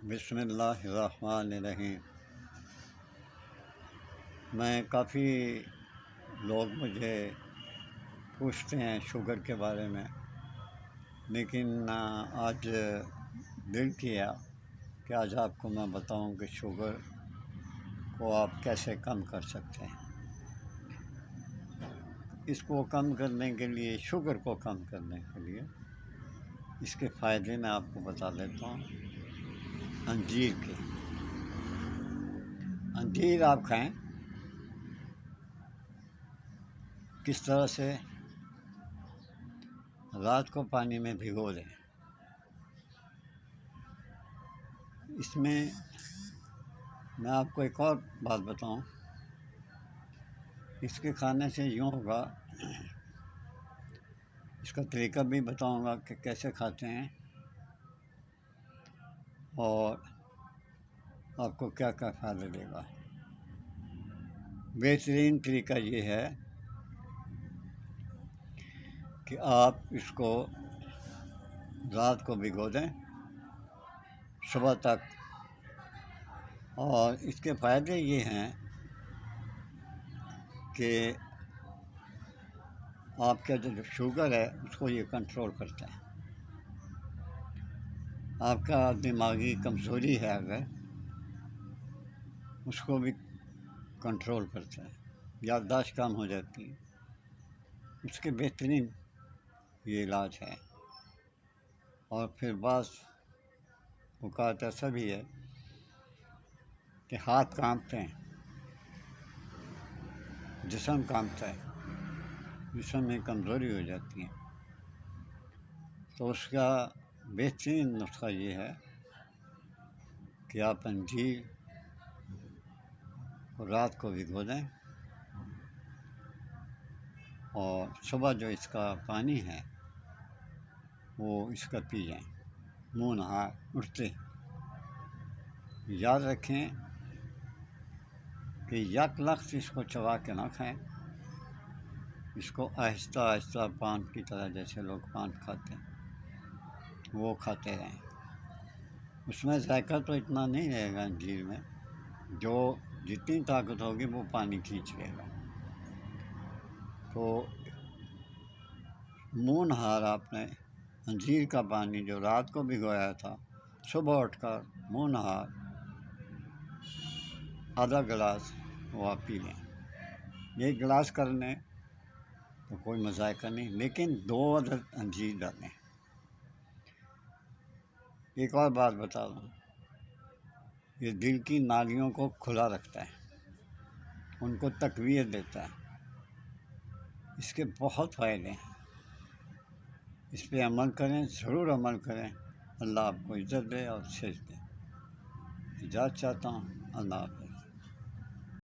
بسم اللہ الرحمن الرحیم۔ میں کافی لوگ مجھے پوچھتے ہیں شوگر کے بارے میں، لیکن آج دل کیا کہ آج آپ کو میں بتاؤں کہ شوگر کو آپ کیسے کم کر سکتے ہیں۔ اس کو کم کرنے کے لیے، شوگر کو کم کرنے کے لیے اس کے فائدے میں آپ کو بتا دیتا ہوں۔ انجیر کے انجیر آپ کھائیں۔ کس طرح سے؟ رات کو پانی میں بھگو دیں۔ اس میں میں آپ کو ایک اور بات بتاؤں، اس کے کھانے سے یوں ہوگا، اس کا طریقہ بھی بتاؤں گا کہ کیسے کھاتے ہیں اور آپ کو کیا کیا فائدہ دے گا۔ بہترین طریقہ یہ ہے کہ آپ اس کو رات کو بھگو دیں صبح تک، اور اس کے فائدے یہ ہیں کہ آپ کا جو شوگر ہے اس کو یہ کنٹرول کرتا ہے۔ آپ کا دماغی کمزوری ہے اگر، اس کو بھی کنٹرول کرتا ہے۔ یادداشت کم ہو جاتی ہے، اس کے بہترین یہ علاج ہے۔ اور پھر بعض اوقات ایسا بھی ہے کہ ہاتھ کانپتے ہیں، جسم کانپتا ہے، جسم میں کمزوری ہو جاتی ہے، تو اس کا بہترین نسخہ یہ ہے کہ آپ انجیر کو رات کو بھگو دیں اور صبح جو اس کا پانی ہے وہ اس کا پی جائیں، منہ نہا اٹھتے۔ یاد رکھیں کہ یک لخت اس کو چبا کے نہ کھائیں، اس کو آہستہ آہستہ پان کی طرح، جیسے لوگ پان کھاتے ہیں وہ کھاتے رہیں۔ اس میں ذائقہ تو اتنا نہیں رہے گا انجیر میں، جو جتنی طاقت ہوگی وہ پانی کھینچ لے گا۔ تو منہ نہار آپ نے انجیر کا پانی جو رات کو بھگویا تھا، صبح اٹھ کر منہ نہار آدھا گلاس وہ آپ پی لیں۔ ایک گلاس کر لیں تو کوئی مذائقہ نہیں، لیکن 2 عدد انجیر ڈالیں۔ ایک اور بات بتا دوں، یہ دل کی نالیوں کو کھلا رکھتا ہے، ان کو تقویت دیتا ہے۔ اس کے بہت فائدے ہیں، اس پہ عمل کریں، ضرور عمل کریں۔ اللہ آپ کو عزت دے اور صحت دے۔ اجازت چاہتا ہوں، اللہ حافظ۔